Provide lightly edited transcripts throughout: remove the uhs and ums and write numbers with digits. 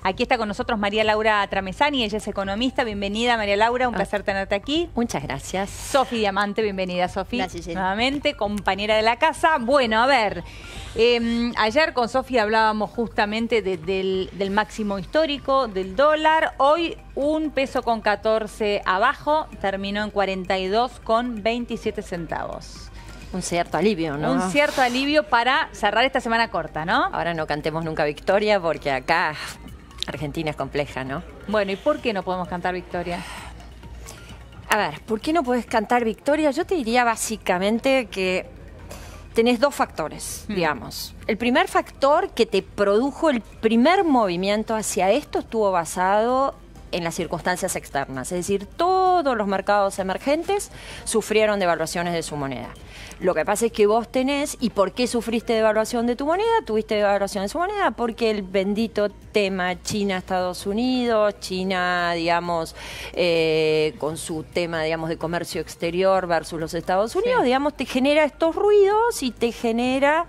Aquí está con nosotros María Laura Tramezzani, ella es economista. Bienvenida, María Laura, un placer tenerte aquí. Muchas gracias. Sofi Diamante, bienvenida, Sofi. Gracias, Jenny. Nuevamente, compañera de la casa. Bueno, a ver, ayer con Sofi hablábamos justamente del máximo histórico del dólar. Hoy $1.14 abajo, terminó en 42,27 centavos. Un cierto alivio, ¿no? Un cierto alivio para cerrar esta semana corta, ¿no? Ahora no cantemos nunca victoria porque acá Argentina es compleja, ¿no? Bueno, ¿y por qué no podemos cantar victoria? A ver, ¿por qué no podés cantar victoria? Yo te diría básicamente que tenés dos factores, digamos. El primer factor que te produjo el primer movimiento hacia esto estuvo basado en las circunstancias externas. Es decir, todos los mercados emergentes sufrieron devaluaciones de su moneda. Lo que pasa es que vos tenés, ¿y por qué sufriste devaluación de tu moneda? Tuviste devaluación de su moneda porque el bendito tema China-Estados Unidos, China, digamos, con su tema, digamos, de comercio exterior versus los Estados Unidos, digamos, te genera estos ruidos y te genera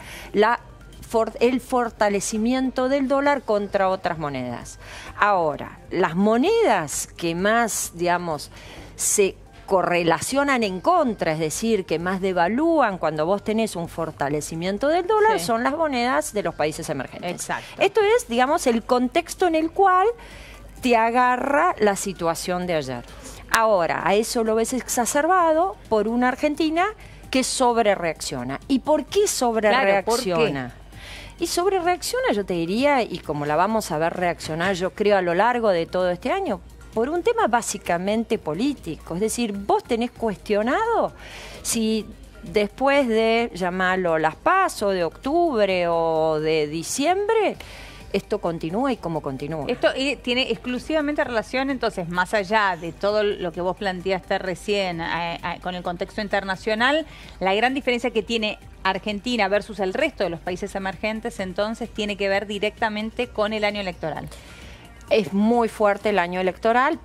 el fortalecimiento del dólar contra otras monedas. Ahora, las monedas que más, digamos, se correlacionan en contra, es decir, que más devalúan cuando vos tenés un fortalecimiento del dólar, son las monedas de los países emergentes. Exacto. Esto es, digamos, el contexto en el cual te agarra la situación de ayer. Ahora, a eso lo ves exacerbado por una Argentina que sobrereacciona. ¿Y por qué sobrereacciona? Claro, ¿por qué? Y sobre reacciona, yo te diría, y como la vamos a ver reaccionar, yo creo, a lo largo de todo este año, por un tema básicamente político. Es decir, vos tenés cuestionado si después de, llamarlo las PASO, de octubre o de diciembre, esto continúa y cómo continúa. Esto tiene exclusivamente relación, entonces, más allá de todo lo que vos planteaste recién con el contexto internacional, la gran diferencia que tiene Argentina versus el resto de los países emergentes, entonces, tiene que ver directamente con el año electoral. Es muy fuerte el año electoral,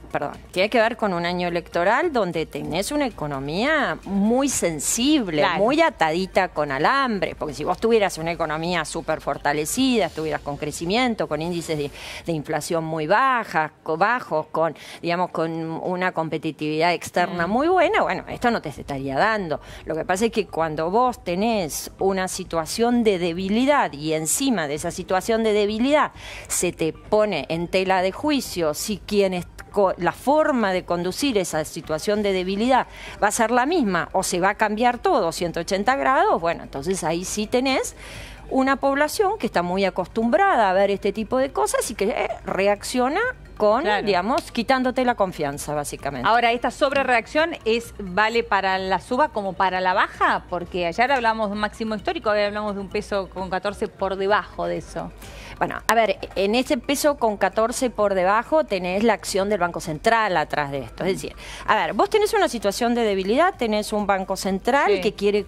tiene que ver con un año electoral donde tenés una economía muy sensible, claro, muy atadita con alambre, porque si vos tuvieras una economía súper fortalecida, estuvieras con crecimiento, con índices de inflación muy bajos, con, digamos, con una competitividad externa muy buena, bueno, esto no te estaría dando. Lo que pasa es que cuando vos tenés una situación de debilidad y encima de esa situación de debilidad se te pone en tela de juicio si la forma de conducir esa situación de debilidad va a ser la misma o se va a cambiar todo 180 grados, bueno, entonces ahí sí tenés una población que está muy acostumbrada a ver este tipo de cosas y que reacciona con, claro, digamos, quitándote la confianza, básicamente. Ahora, ¿esta sobrereacción vale para la suba como para la baja? Porque ayer hablamos de un máximo histórico, hoy hablamos de $1.14 por debajo de eso. Bueno, a ver, en ese $1.14 por debajo tenés la acción del Banco Central atrás de esto. Es decir, a ver, vos tenés una situación de debilidad, tenés un Banco Central que quiere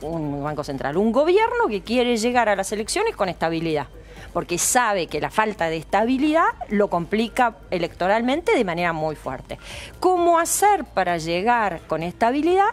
un Banco Central, un gobierno que quiere llegar a las elecciones con estabilidad, porque sabe que la falta de estabilidad lo complica electoralmente de manera muy fuerte. ¿Cómo hacer para llegar con estabilidad?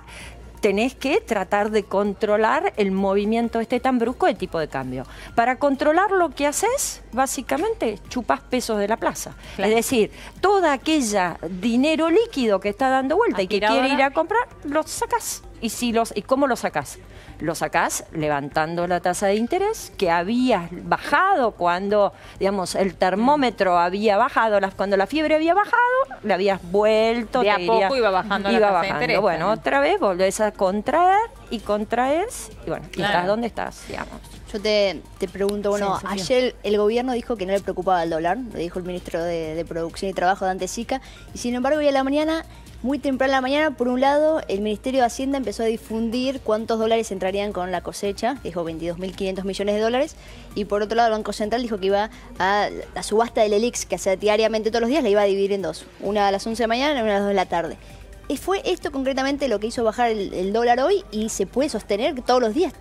Tenés que tratar de controlar el movimiento tan brusco de tipo de cambio. Para controlar lo que haces, básicamente, chupás pesos de la plaza. Claro. Es decir, toda aquella dinero líquido que está dando vuelta y que quiere ir a comprar, lo sacás. ¿Y cómo lo sacás? Lo sacás levantando la tasa de interés que había bajado cuando, digamos, el termómetro había bajado, cuando la fiebre había bajado, le habías vuelto. De a poco iba bajando la tasa de interés. Bueno, otra vez volvés a contraer y contraes, y bueno, claro, estás donde estás, digamos. Yo te pregunto, bueno, sí, ayer el gobierno dijo que no le preocupaba el dólar, lo dijo el ministro de Producción y Trabajo, Dante Sica, y sin embargo hoy a la mañana, muy temprano en la mañana, por un lado, el Ministerio de Hacienda empezó a difundir cuántos dólares entrarían con la cosecha, dijo 22.500 millones de dólares, y por otro lado el Banco Central dijo que iba a la subasta del ELIX, que hace diariamente todos los días, la iba a dividir en dos, una a las 11 de la mañana y una a las 2 de la tarde. ¿Fue esto concretamente lo que hizo bajar el dólar hoy y se puede sostener que todos los días?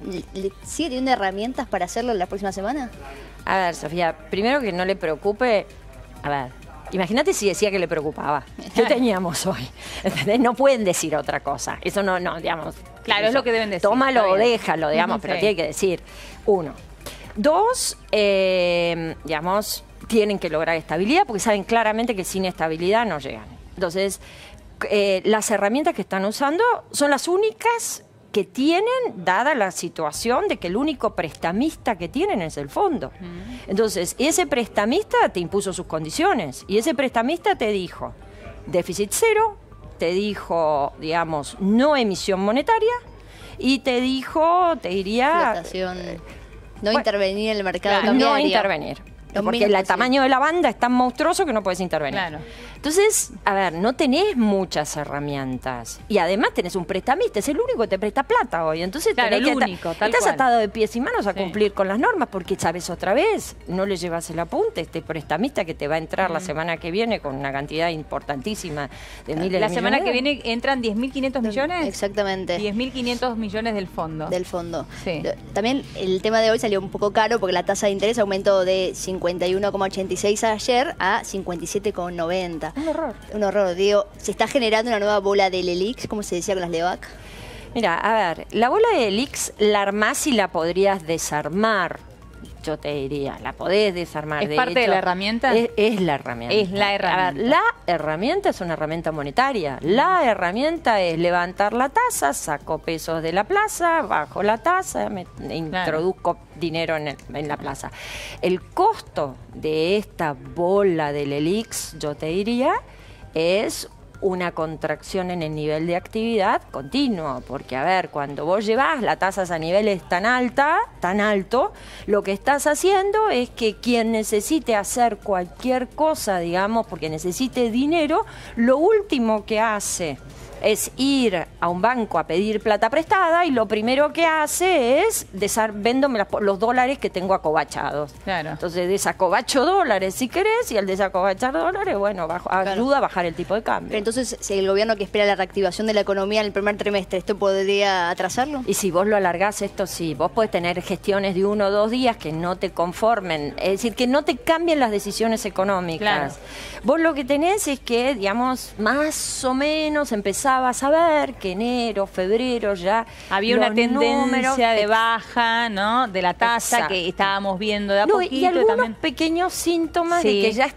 ¿Sigue teniendo herramientas para hacerlo en la próxima semana? A ver, Sofía, primero que no le preocupe, a ver, imagínate si decía que le preocupaba. ¿Qué teníamos hoy? ¿Entendés? No pueden decir otra cosa. Eso no, digamos. Claro, es lo que deben decir. Tómalo o déjalo, digamos, pero tiene que decir, uno, Dos, digamos, tienen que lograr estabilidad porque saben claramente que sin estabilidad no llegan. Entonces, las herramientas que están usando son las únicas que tienen, dada la situación de que el único prestamista que tienen es el fondo. Entonces, ese prestamista te impuso sus condiciones y ese prestamista te dijo déficit cero, te dijo, digamos, no emisión monetaria y te dijo, te diría... Flotación, no intervenir en el mercado cambiario. No intervenir. Porque el tamaño de la banda es tan monstruoso que no puedes intervenir. Claro. Entonces, a ver, no tenés muchas herramientas. Y además tenés un prestamista, es el único que te presta plata hoy. Entonces claro, tenés el único, tal estás cual. atado de pies y manos a cumplir con las normas, porque sabes otra vez, no le llevas el apunte, este prestamista que te va a entrar la semana que viene con una cantidad importantísima de miles de millones. La semana que viene entran 10.500 millones. Exactamente. 10.500 millones del fondo. Del fondo. Sí. También el tema de hoy salió un poco caro porque la tasa de interés aumentó de 51,86 ayer a 57,90. Un horror. Un horror, digo. Se está generando una nueva bola del ELIX, como se decía con las LEVAC. Mira, a ver, la bola de Elix la armás y la podrías desarmar. Yo te diría, la podés desarmar. ¿Es parte de la herramienta? Es la herramienta. Es la herramienta. A ver, la herramienta es una herramienta monetaria. La herramienta es levantar la tasa, saco pesos de la plaza, bajo la tasa, introduzco dinero en la plaza. El costo de esta bola del ELIX, yo te diría, es una contracción en el nivel de actividad continuo, porque a ver, cuando vos llevas las tasas a niveles tan alto, lo que estás haciendo es que quien necesite hacer cualquier cosa, digamos, porque necesite dinero, lo último que hace es ir a un banco a pedir plata prestada y lo primero que hace es véndome los dólares que tengo acobachados. Claro. Entonces desacobacho dólares si querés y al desacobachar dólares, bueno, ayuda a bajar el tipo de cambio. Pero entonces, si el gobierno que espera la reactivación de la economía en el primer trimestre, ¿esto podría atrasarlo? Y si vos lo alargás, esto sí, vos podés tener gestiones de 1 o 2 días que no te conformen, es decir, que no te cambien las decisiones económicas. Claro. Vos lo que tenés es que, digamos, más o menos empezás a ver que enero, febrero ya había una tendencia números, de baja, ¿no? De la tasa. Exacto. Que estábamos viendo de a poquito. Y algunos también pequeños síntomas de que ya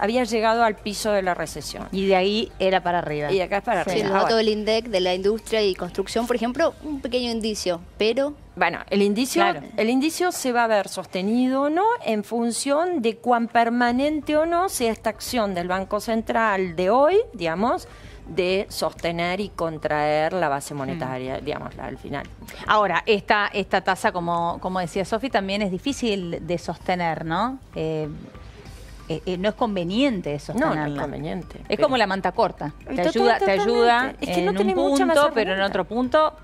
habías llegado al piso de la recesión. Y de ahí era para arriba. Y de acá es para Sí, arriba. los datos del INDEC de la industria y construcción, por ejemplo, un pequeño indicio, pero... Bueno, el indicio se va a ver sostenido o no en función de cuán permanente o no sea esta acción del Banco Central de hoy, digamos, de sostener y contraer la base monetaria, digamos, al final. Ahora, esta tasa, como decía Sofi, también es difícil de sostener, ¿no? No es conveniente sostenerla. No es conveniente. Es como la manta corta. Te ayuda es que en no un punto, pero en otro punto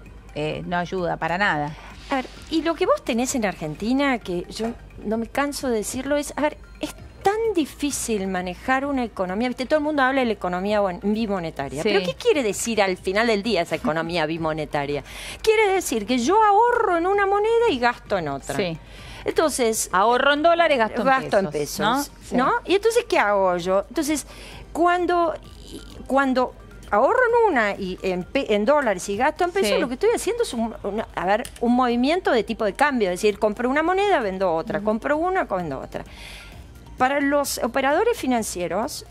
no ayuda para nada. A ver, y lo que vos tenés en Argentina, que yo no me canso de decirlo, es, a ver, es tan difícil manejar una economía, ¿viste? Todo el mundo habla de la economía bimonetaria. Sí. ¿Pero qué quiere decir al final del día esa economía bimonetaria? Quiere decir que yo ahorro en una moneda y gasto en otra. Sí. Entonces, ahorro en dólares, gasto en pesos, ¿no? ¿no? Sí. Y entonces, ¿qué hago yo? Entonces, cuando ahorro en una y en dólares y gasto en pesos, Sí. lo que estoy haciendo es un movimiento de tipo de cambio. Es decir, compro una moneda, vendo otra. Compro una, vendo otra. Para los operadores financieros,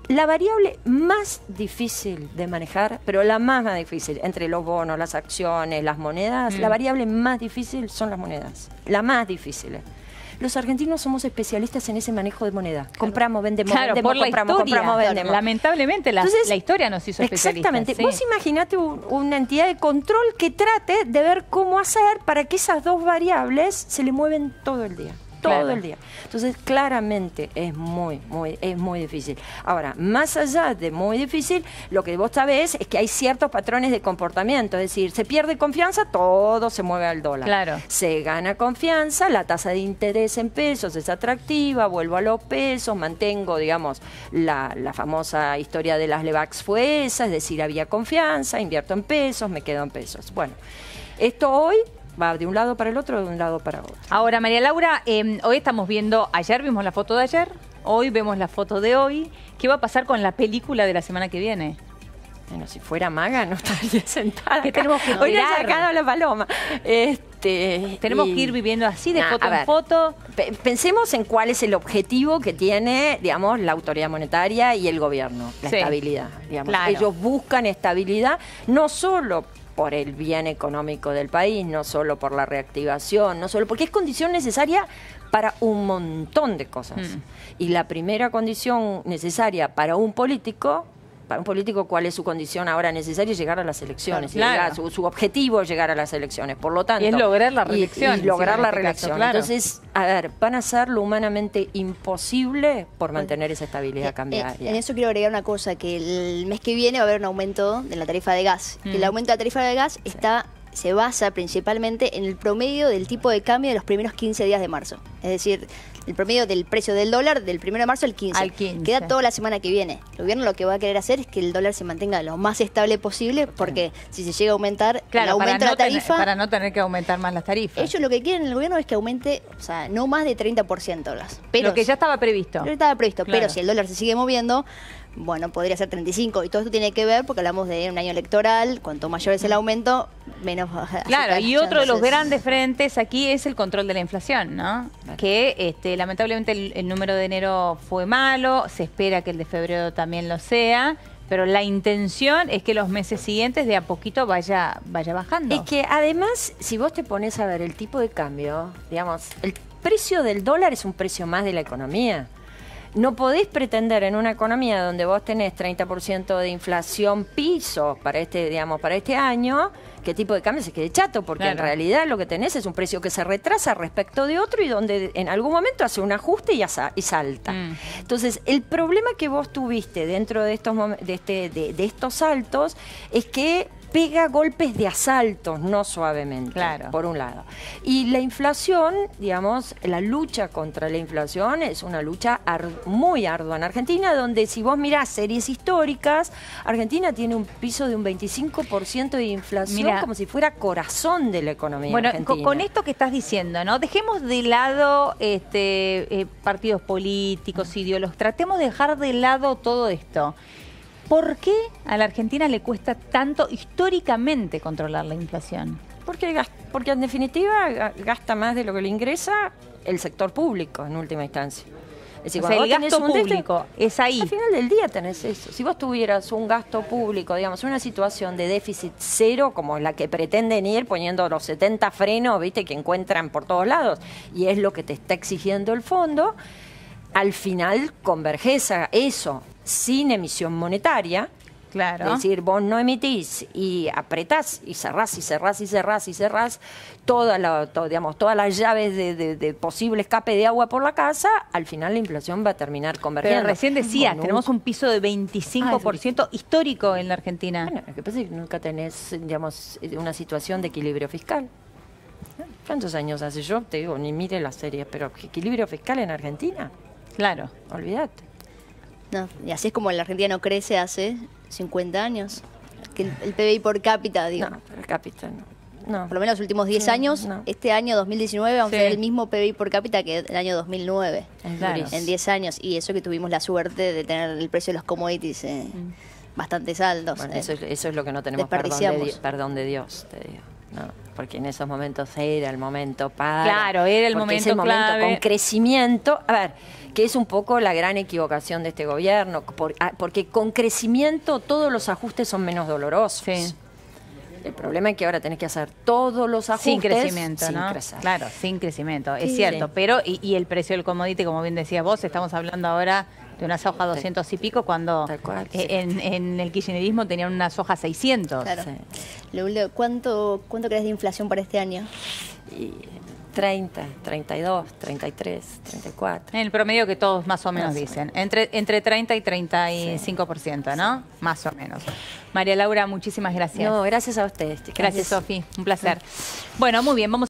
la variable más difícil de manejar, pero la más difícil, entre los bonos, las acciones, las monedas, la variable más difícil son las monedas. La más difícil. Los argentinos somos especialistas en ese manejo de moneda. Claro. Compramos, vendemos, por la historia, compramos, vendemos. Lamentablemente la historia nos hizo especialistas. Exactamente. Sí. Vos imaginate una entidad de control que trate de ver cómo hacer para que esas dos variables se le mueven todo el día. Todo el día. Entonces, claramente es muy difícil. Ahora, más allá de muy difícil, lo que vos sabés es que hay ciertos patrones de comportamiento. Es decir, se pierde confianza, todo se mueve al dólar. Claro. Se gana confianza, la tasa de interés en pesos es atractiva, vuelvo a los pesos, mantengo, digamos, la famosa historia de las LEVACs fue esa, es decir, había confianza, invierto en pesos, me quedo en pesos. Bueno, esto hoy va de un lado para el otro, de un lado para otro. Ahora, María Laura, hoy estamos viendo, ayer vimos la foto de ayer, hoy vemos la foto de hoy. ¿Qué va a pasar con la película de la semana que viene? Bueno, si fuera maga no estaría sentada. ¿Qué tenemos que hoy le he esperar? sacado la paloma. Tenemos que ir viviendo así, de foto en foto. Pensemos en cuál es el objetivo que tiene, digamos, la autoridad monetaria y el gobierno, la estabilidad. Digamos. Claro. Ellos buscan estabilidad no solo por el bien económico del país, no solo por la reactivación, no solo porque es condición necesaria para un montón de cosas. Y la primera condición necesaria para un político, ¿cuál es su condición ahora necesaria? Llegar a las elecciones. Claro. Su objetivo es llegar a las elecciones. Por lo tanto... Y es lograr la reelección. Y lograr la reelección. Claro. Entonces, a ver, van a hacer lo humanamente imposible por mantener esa estabilidad cambiaria. En eso quiero agregar una cosa, que el mes que viene va a haber un aumento de la tarifa de gas. Que el aumento de la tarifa de gas se basa principalmente en el promedio del tipo de cambio de los primeros 15 días de marzo. Es decir, el promedio del precio del dólar del 1 de marzo al 15. Queda toda la semana que viene. El gobierno lo que va a querer hacer es que el dólar se mantenga lo más estable posible, porque si se llega a aumentar el aumento de la tarifa... Para no tener que aumentar más las tarifas. Ellos lo que quieren en el gobierno es que aumente, o sea, no más de 30% las. Pero lo que ya estaba previsto. Pero si el dólar se sigue moviendo, bueno, podría ser 35. Y todo esto tiene que ver porque hablamos de un año electoral. Cuanto mayor es el aumento, menos... Claro, y otro de los grandes frentes aquí es el control de la inflación, ¿no? Claro. Que lamentablemente el número de enero fue malo, se espera que el de febrero también lo sea, pero la intención es que los meses siguientes de a poquito vaya bajando. Es que además, si vos te pones a ver el tipo de cambio, digamos, el precio del dólar es un precio más de la economía. No podés pretender en una economía donde vos tenés 30% de inflación piso para este año, que tipo de cambio se quede chato, porque en realidad lo que tenés es un precio que se retrasa respecto de otro y donde en algún momento hace un ajuste y salta. Entonces, el problema que vos tuviste dentro de estos saltos es que pega golpes de asaltos, no suavemente, por un lado. Y la inflación, digamos, la lucha contra la inflación es una lucha muy ardua en Argentina, donde si vos mirás series históricas, Argentina tiene un piso de un 25% de inflación, como si fuera corazón de la economía argentina. Con esto que estás diciendo, ¿no? Dejemos de lado partidos políticos, ideólogos, tratemos de dejar de lado todo esto. ¿Por qué a la Argentina le cuesta tanto históricamente controlar la inflación? Porque en definitiva gasta más de lo que le ingresa el sector público en última instancia. Es decir, el gasto público es ahí. Al final del día tenés eso. Si vos tuvieras un gasto público, digamos, una situación de déficit cero, como la que pretenden ir poniendo los 70 frenos, viste, que encuentran por todos lados, y es lo que te está exigiendo el fondo, al final convergés a eso sin emisión monetaria. Claro. Es decir, vos no emitís y apretás y cerrás y cerrás y cerrás y cerrás todas las llaves de posible escape de agua por la casa, al final la inflación va a terminar convergiendo. Pero recién decías, tenemos un piso de 25% histórico en la Argentina. Bueno, lo que pasa es que nunca tenés, digamos, una situación de equilibrio fiscal. ¿Cuántos años hace yo? Te digo, ni mire las series, pero ¿equilibrio fiscal en Argentina? Claro. Olvídate. No, y así es como la Argentina no crece hace 50 años. Que el PBI por cápita, digo. No, per cápita no. Por lo menos los últimos 10 años, este año 2019 vamos a tener el mismo PBI por cápita que el año 2009. Claro. En 10 años. Y eso que tuvimos la suerte de tener el precio de los commodities bastante altos. Bueno, eso es lo que no tenemos perdón de Dios, te digo. No, porque en esos momentos era el momento Claro, era el momento clave. Con crecimiento. A ver, que es un poco la gran equivocación de este gobierno, porque con crecimiento todos los ajustes son menos dolorosos. Sí. El problema es que ahora tenés que hacer todos los ajustes sin crecimiento, sin ¿no? crecer. Claro, sin crecimiento, es cierto. Pero, y el precio del commodity, como bien decías vos, estamos hablando ahora de una soja 200 y pico, cuando en el kirchnerismo tenían una soja 600. Claro. ¿Cuánto crees de inflación para este año? 30, 32, 33, 34. En el promedio que todos más o menos dicen. Entre 30 y 35%, ¿no? Más o menos. María Laura, muchísimas gracias. No, gracias a ustedes. Gracias, Sofi. Un placer. Bueno, muy bien, vamos